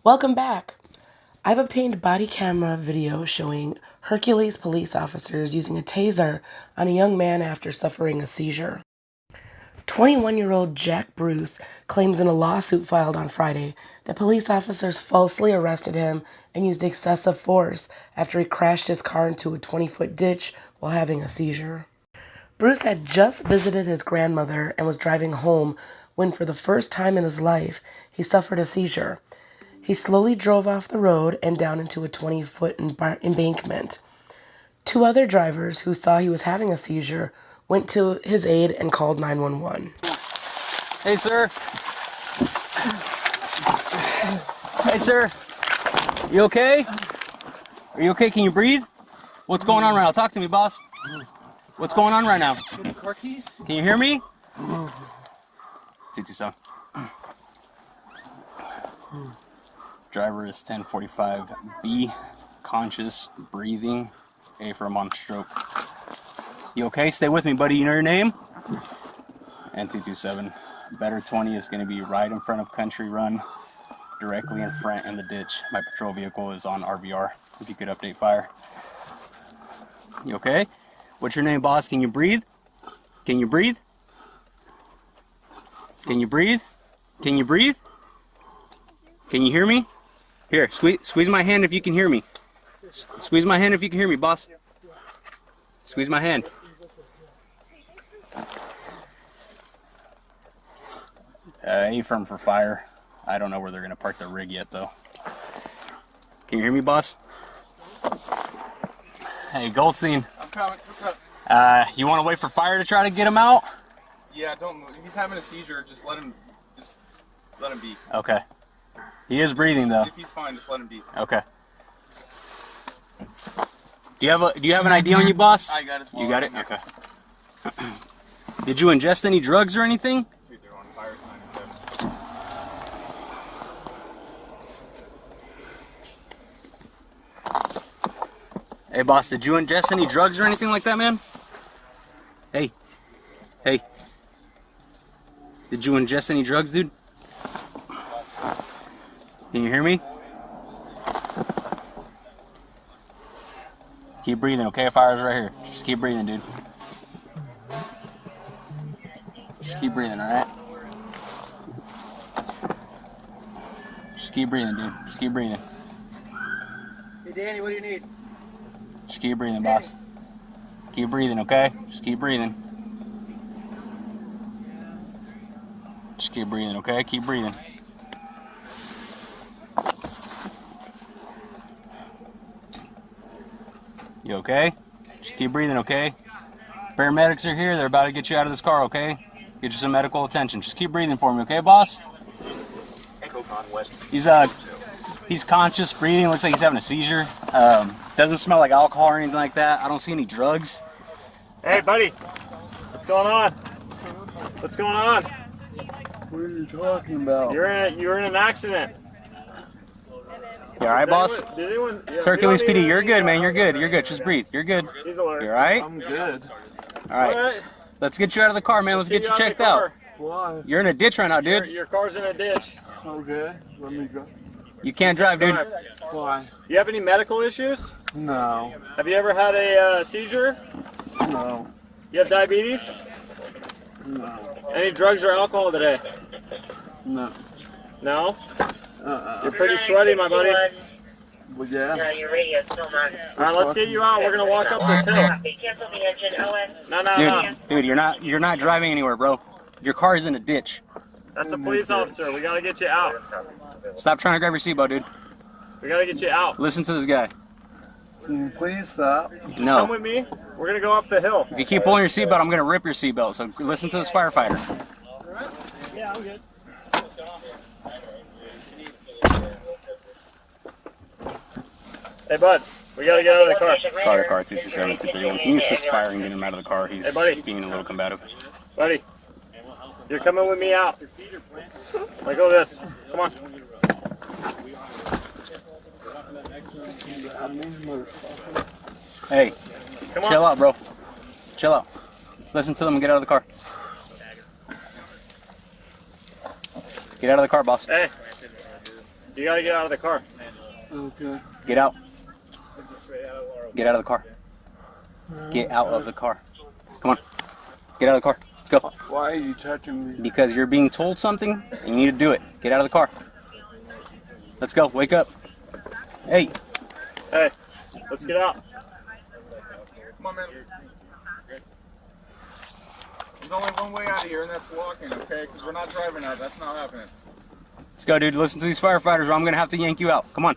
Welcome back. I've obtained body camera video showing Hercules police officers using a taser on a young man after suffering a seizure. 21-year-old Jack Bruce claims in a lawsuit filed on Friday that police officers falsely arrested him and used excessive force after he crashed his car into a 20-foot ditch while having a seizure. Bruce had just visited his grandmother and was driving home when, for the first time in his life, he suffered a seizure. He slowly drove off the road and down into a 20-foot embankment. Two other drivers who saw he was having a seizure went to his aid and called 911. Hey, sir. Hey, sir. You okay? Are you okay? Can you breathe? What's going on right now? Talk to me, boss. What's going on right now? Car keys? Can you hear me? 227. Driver is 1045B, conscious, breathing, A for a mom stroke. You okay? Stay with me, buddy. You know your name? And 227. Better 20 is going to be right in front of Country Run, directly in front in the ditch. My patrol vehicle is on RVR. If you could update fire. You okay? What's your name, boss? Can you breathe? Can you breathe? Can you breathe? Can you breathe? Can you hear me? Here, squeeze my hand if you can hear me. Squeeze my hand if you can hear me, boss. Squeeze my hand. A firm for fire. I don't know where they're going to park their rig yet, though. Can you hear me, boss? Hey, Goldstein. I'm coming. What's up? You want to wait for fire to try to get him out? Yeah, don't. If he's having a seizure, just let him be. Okay. He is breathing, though. If he's fine, just let him be. Okay. Do you have an ID on you, boss? I got his wallet. You got it? Okay. Did you ingest any drugs or anything? They're on fire sign. Hey, boss, did you ingest any drugs or anything like that, man? Hey. Hey. Did you ingest any drugs, dude? Can you hear me? Keep breathing, okay? Fire's right here. Just keep breathing, dude. Just keep breathing, alright? Just keep breathing, dude. Just keep breathing. Hey, Danny, what do you need? Just keep breathing, boss. Keep breathing, okay? Just keep breathing. Just keep breathing, okay? Keep breathing. You okay? Just keep breathing, okay? Paramedics are here. They're about to get you out of this car, okay? Get you some medical attention. Just keep breathing for me, okay, boss? He's conscious, breathing. Looks like he's having a seizure. Doesn't smell like alcohol or anything like that. I don't see any drugs. Hey, buddy. What's going on? What's going on? What are you talking about? You're in an accident. You alright, boss? It's Hercules PD, you're good, man. You're good. You're good. Just breathe. You're good. He's alert. You alright? I'm good. Alright. Let's get you out of the car, man. Let's get you checked out. Why? You're in a ditch right now, dude. Your car's in a ditch. Okay, let me go. You can't drive, dude. Why? You have any medical issues? No. Have you ever had a seizure? No. You have diabetes? No. Any drugs or alcohol today? No. No? You're pretty sweaty, my buddy. Well, yeah. Your radio's still not. Alright, let's get you out. We're gonna walk up this hill. Cancel the engine, OS. No. Dude, you're not driving anywhere, bro. Your car is in a ditch. That's a police officer. We gotta get you out. Stop trying to grab your seatbelt, dude. We gotta get you out. Listen to this guy. Can you please stop? Just come No. with me. We're gonna go up the hill. If you keep pulling your seatbelt, I'm gonna rip your seatbelt. So listen to this firefighter. Yeah, I'm good. Hey, bud. We gotta get out of the car. Car 227-231. Can you assist fire and get him out of the car? He's being a little combative. Buddy, you're coming with me out. Let go of this. Come on. Hey, Come on. chill out, bro. Chill out. Listen to them and get out of the car. Get out of the car, boss. Hey. You gotta get out of the car. Okay. Get out. Get out of the car. Get out of the car. Come on. Get out of the car. Let's go. Why are you touching me? Because you're being told something and you need to do it. Get out of the car. Let's go. Wake up. Hey. Hey, let's get out. Come on, man. There's only one way out of here, and that's walking, okay? Because we're not driving out. That's not happening. Let's go, dude. Listen to these firefighters or I'm going to have to yank you out. Come on.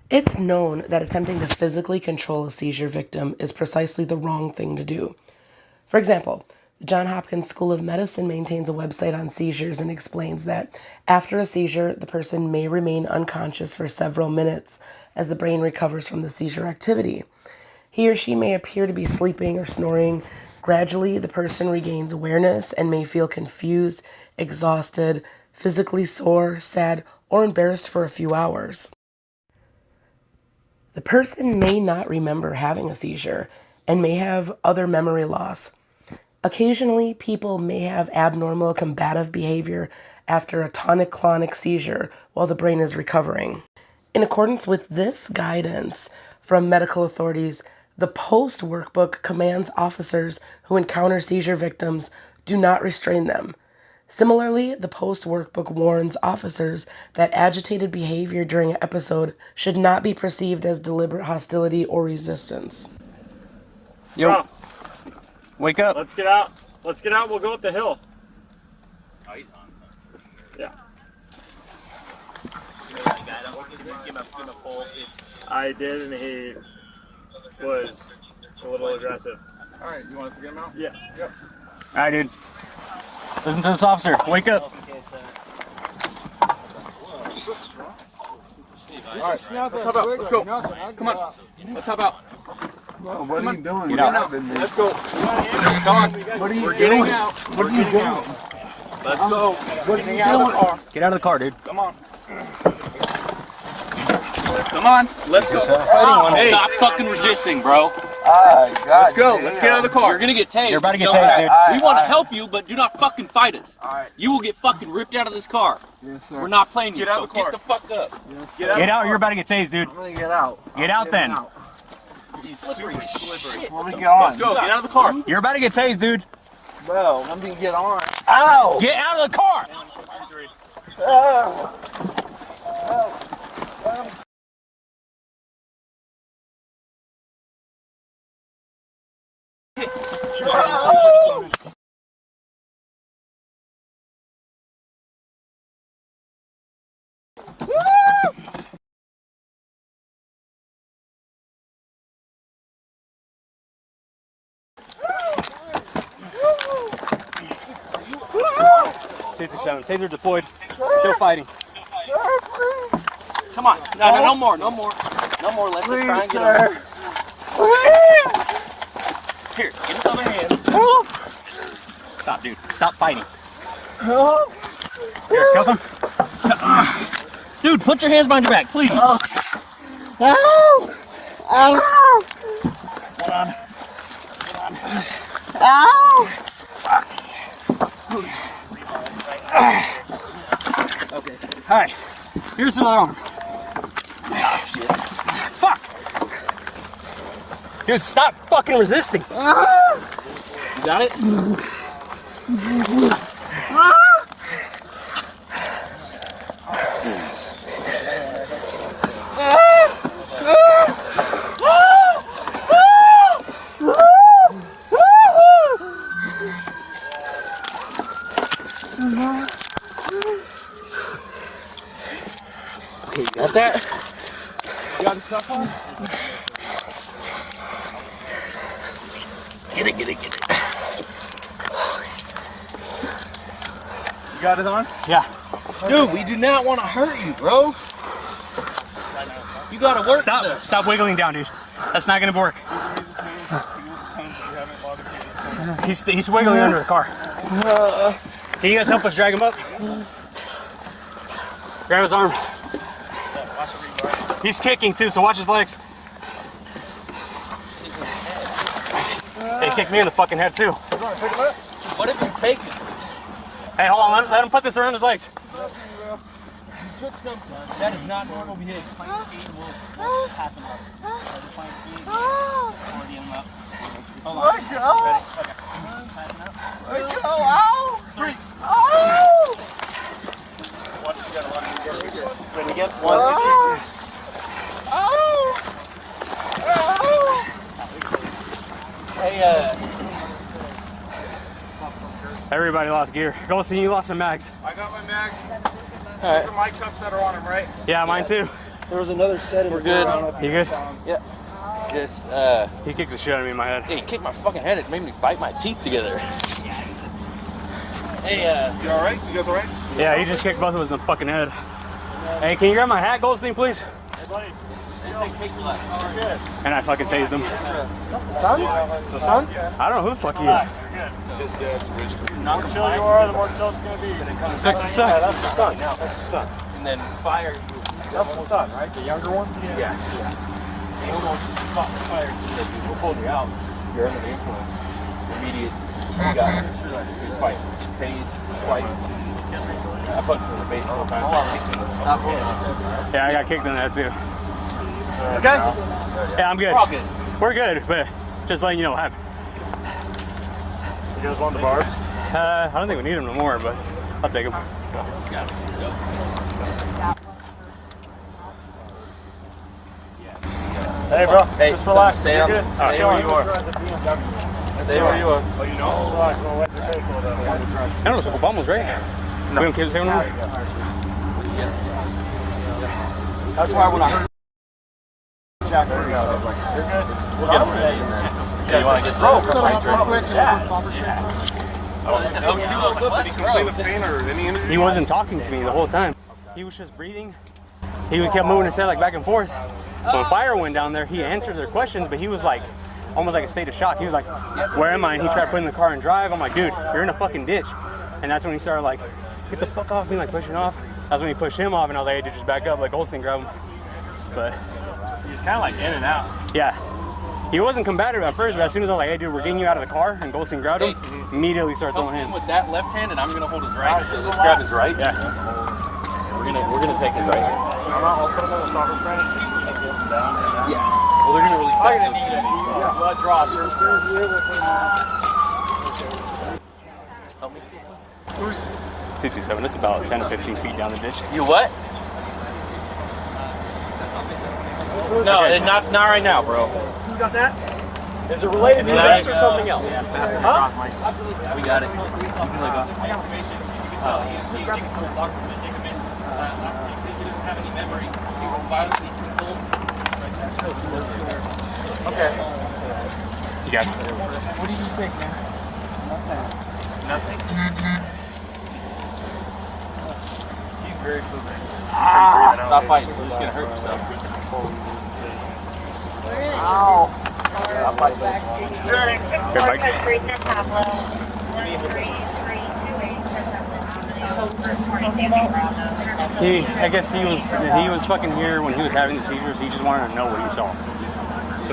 It's known that attempting to physically control a seizure victim is precisely the wrong thing to do. For example, the Johns Hopkins School of Medicine maintains a website on seizures and explains that after a seizure, the person may remain unconscious for several minutes as the brain recovers from the seizure activity. He or she may appear to be sleeping or snoring. Gradually, the person regains awareness and may feel confused, exhausted, physically sore, sad, or embarrassed for a few hours. The person may not remember having a seizure and may have other memory loss. Occasionally, people may have abnormal combative behavior after a tonic-clonic seizure while the brain is recovering. In accordance with this guidance from medical authorities, the POST workbook commands officers who encounter seizure victims do not restrain them. Similarly, the POST workbook warns officers that agitated behavior during an episode should not be perceived as deliberate hostility or resistance. Yo. Bro, Wake up. let's get out. Let's get out. We'll go up the hill. Yeah. I did, and he was a little aggressive. All right, you want us to get him out? Yeah. Yep. All right, dude. Listen to this officer. Wake up. All right, let's hop out. Let's go. Come on. Let's hop out. Well, what are you doing? Get out. Let's go. Come on. What are you We're doing? getting out. What are you doing? Let's go. What are you Getting out of the doing? car. Get out of the car, dude. Come on. Come on. Let's go. Hey. Stop fucking resisting, bro. Let's go. Let's get out of the car. You're gonna get tased. You're about to get Don't- tased, dude. We want to help you, but do not fucking fight us. Alright. You will get fucking ripped out of this car. Yes, sir. We're not playing you, Get out so of the car. get the fuck up. Get out or you're about to get tased, dude. I'm gonna get out. Get out then. He's super slippery. Let me get on. Let's go. Get out of the car. You're about to get tased, dude. Well, let me get on. Ow! Get out of the car. Taser 7. Taser deployed. Still fighting. Come on. No more. No more. No more. Let's just try and get him. Here, give him the other hand. Stop, dude. Stop fighting. Here, cuff him. Dude, put your hands behind your back, please. Alright. Here's the other arm. Fuck! Dude, stop fucking resisting. You got it? Okay, you got that? You got his stuff on? Get it. You got it on? Yeah. Dude, we do not want to hurt you, bro. You gotta work Stop. this. Stop wiggling down, dude. That's not gonna work. He's wiggling under the car. Can you guys help us drag him up? Grab his arm. He's kicking too, so watch his legs. He kicked me in the fucking head too. What if you take it? Hey, hold on. Let him put this around his legs. took some. That is not normal behavior. Client speed will happen up. So the client speed is already in up. Hold on. Let go. Ready? Okay. Passing up. Let go. Ow! 3. Oh! Once you got a lot of when we get one. Hey, Everybody lost gear. Goldstein, you lost some mags. I got my mags. Those are my cups that are on them, right? Yeah, mine too. There was another set in we're the good. You good? Yeah. Just, He kicked the shit out of me in my head. he kicked my fucking head. It made me bite my teeth together. Hey, You alright? You guys alright? Yeah, he just kicked both of us in the fucking head. Hey, can you grab my hat, Goldstein, please? And I fucking tased him. Son? It's the son? I don't know who the fuck he is. The more chill you are, the more chill it's gonna be. Sucks to Yeah, suck. that's the son. That's the son. and then fire. That's the son, right? The younger one? Yeah. He almost caught the fire. People pulled you out. You're under the influence. Immediate. You got it. He was fighting. Tased twice. I punched him in the face the whole time. Stop moving. Yeah, I got kicked in the head too. Okay. Yeah, I'm good. We're all good. We're good, but just letting you know what happened. You guys want the barbs? I don't think we need them no more, but I'll take them. Hey, bro. Hey, just relax. stay You're on- good. stay where you are. Stay where you are. Oh, you know? Just relax. Don't wet your face a little bit. I don't know, Obama's right. We don't keep saying no more. That's why when I heard Jack, we're good. You're good. We'll get him ready and then. Yeah, you want to get He wasn't talking to me the whole time. He was just breathing. He kept moving his head like back and forth. When fire went down there, he answered their questions, but he was like, almost like a state of shock. He was like, where am I? And he tried putting the car in drive. I'm like, dude, you're in a fucking ditch. And that's when he started like, get the fuck off me, like pushing off. That's when he pushed him off, and I was like, hey, dude, just back up, like Olsen grab him. But He's kind of like in and out. yeah, he wasn't combative at first, but as soon as I was like, hey, dude, we're getting you out of the car, and Goldstein grabbed him, immediately started throwing hands. with that left hand, and I'm gonna hold his right. So let's grab his right. Yeah. We're gonna take his right hand. I'll put him in the soccer center. Yeah. Well, they're gonna release that. Blood draw, sir. Help me. 227, it's about 10 to 15 feet down the ditch. You what? No, not right now, bro. You got that? Is it related to this or something else? Huh? We got it. Okay. You got it. what do you think, man? Nothing. He's very fluid. Stop fighting. You're just gonna hurt yourself. Ow. I guess he was fucking here when he was having the seizures. He just wanted to know what he saw.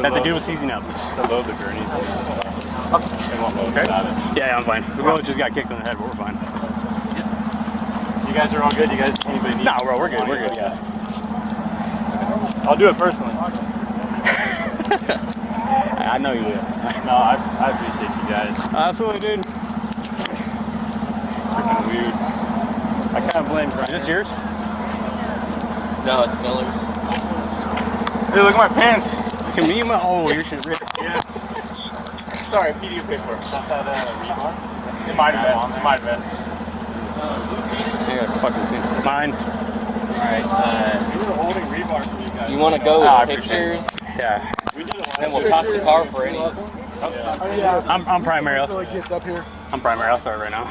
That the dude was seizing up. To load the gurney. Okay. Yeah, I'm fine. We both just got kicked in the head, but we're fine. You guys are all good? You guys, anybody need? No, bro, we're good. We're good. Yeah. I'll do it personally. I know you will. No, I appreciate you guys. Absolutely, dude. Freaking weird. I kind of blame Brian. Is this yours? No, it's Miller's. Hey, look at my pants. Can me and my your shit rip. Yeah. Sorry, PD paid for it. Not that refund? It might have been. It might have been. Yeah, fucking thing. Mine. Alright, We were holding rebar for you guys. you wanna go I with appreciate pictures? Yeah. We did a lot. Then we'll toss the car for any. I'm primary. Until he gets up here. I'm primary. I'll start right now.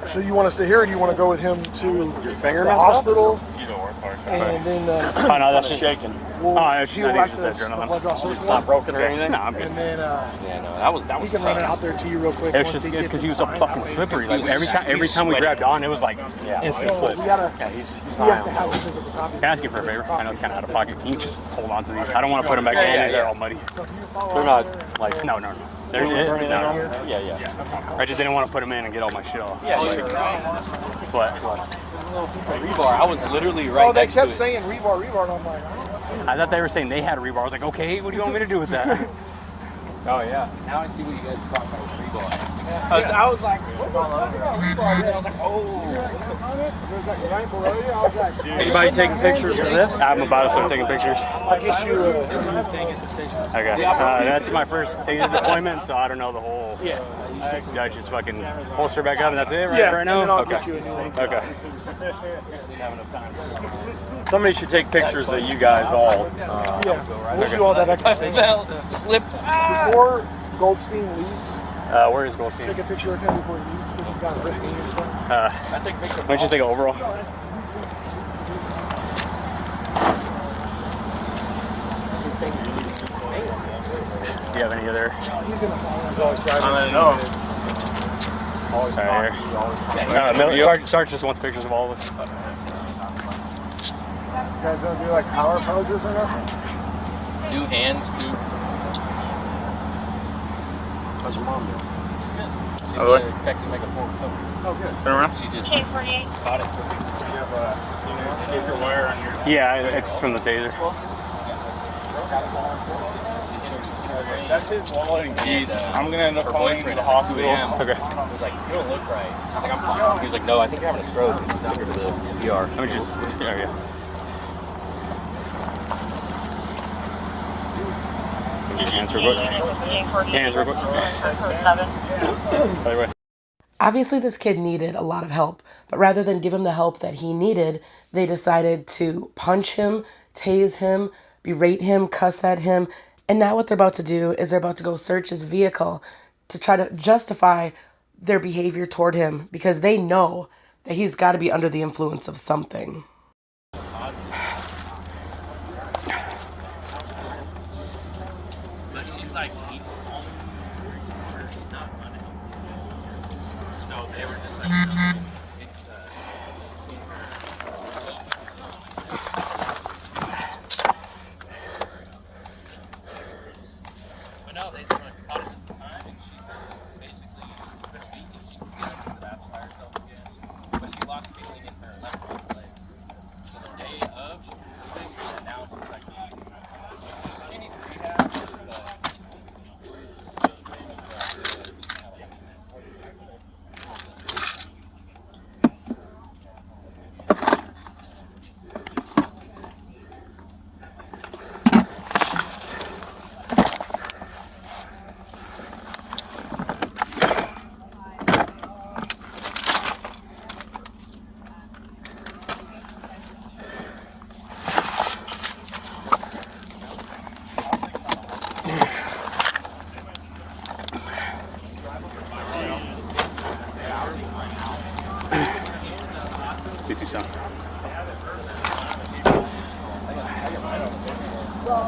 So you want to stay here, or do you want to go with him to finger the messed up? hospital? Either or, sorry. And then Oh no, that's shaking. we'll Oh, it's heal I like think the, it's just that the blood draw surgery. It's not broken or anything? No, I'm good. And then Yeah, no, that was he tough. can run it out there to you real quick. It was once just he it's gets because he was so inside. fucking slippery. Like every time we grabbed on, it was like instant slip. We gotta. Yeah, he's We have to have this at the top. Can I ask you for a favor? I know it's kind of out of pocket. Can you just hold on to these? I don't want to put them back in. They're all muddy. They're not like. No. There's anything no. on here? Yeah. I just didn't want to put them in and get all my shit off. Yeah. But little piece of rebar. I was literally right Oh, they next to kept it. saying rebar, rebar, and I'm like, I don't know. I thought they were saying they had rebar. I was like, okay, what do you want me to do with that? Oh yeah. Now I see what you guys are talking about with rebar. I was like, what's Talking about rebar, yeah. I was like, oh. yes on it. It was like right below you. I was like, Anybody taking pictures of this? I'm about to start taking pictures. I'll get you a new thing at the station. Okay, that's my first taser deployment, so I don't know the whole. Yeah. I just fucking holster back up and that's it right now? And then I'll Okay. get you a new one. Okay. Somebody should take pictures of you guys all. Yeah, we'll do all that extra stuff. Slipped. Before Goldstein leaves, Where is Goldstein? take a picture of him before he leaves. Because he's got a written and stuff. I take pictures. Why don't you just take an overall? Do you have any other? He's always driving. I don't know. Always Right cocky, always cocky. Sarge just wants pictures of all of us. You guys don't do like power poses or nothing? Do hands too. How's your mom doing? She's good. She's Oh, really? expecting to make a full recovery. Oh, good. Turn around. She just K48. caught it. Taser wire on your. Yeah, it's from the taser. That's his wallet and keys. I'm gonna end up calling the hospital. Okay. I was like, you don't look right. She's like, I'm fine. He was like, no, I think you're having a stroke. And he took her to the ER. Let me just. Yeah. Is your hands real quick? Hands real quick. By the way. Obviously, this kid needed a lot of help, but rather than give him the help that he needed, they decided to punch him, tase him, berate him, cuss at him, and now what they're about to do is they're about to go search his vehicle to try to justify their behavior toward him because they know that he's got to be under the influence of something. She's like, so they were just like, it's but no, they caught it just in time, and she's basically been a week, and she can get up to the bathroom by herself again. But she lost feeling in her left leg. So the day of, she was sick, and now she's like, she needs rehab, but.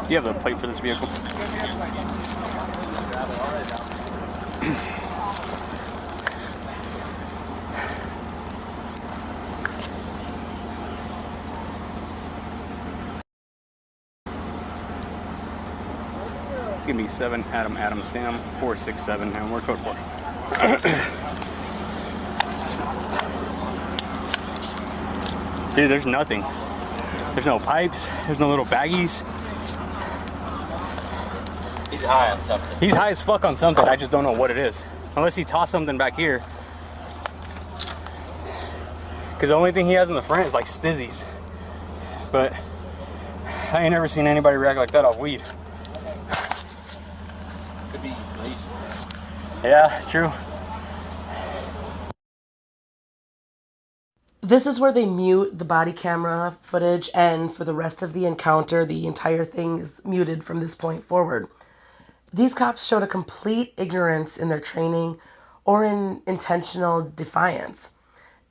Do you have the plate for this vehicle? It's gonna be 7 Adam Sam 467 and we're code 4. Dude, there's nothing. There's no pipes. There's no little baggies. He's high on something. He's high as fuck on something. I just don't know what it is. Unless he tossed something back here. Because the only thing he has in the front is like stizzies. But I ain't never seen anybody react like that off weed. Could be laced. Yeah, true. This is where they mute the body camera footage, and for the rest of the encounter, the entire thing is muted from this point forward. These cops showed a complete ignorance in their training or in intentional defiance.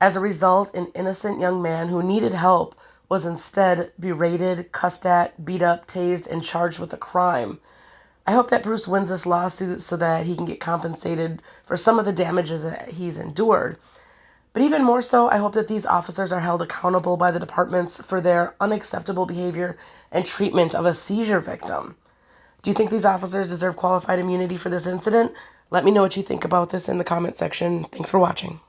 As a result, an innocent young man who needed help was instead berated, cussed at, beat up, tased, and charged with a crime. I hope that Bruce wins this lawsuit so that he can get compensated for some of the damages that he's endured. But even more so, I hope that these officers are held accountable by the departments for their unacceptable behavior and treatment of a seizure victim. Do you think these officers deserve qualified immunity for this incident? Let me know what you think about this in the comment section. Thanks for watching.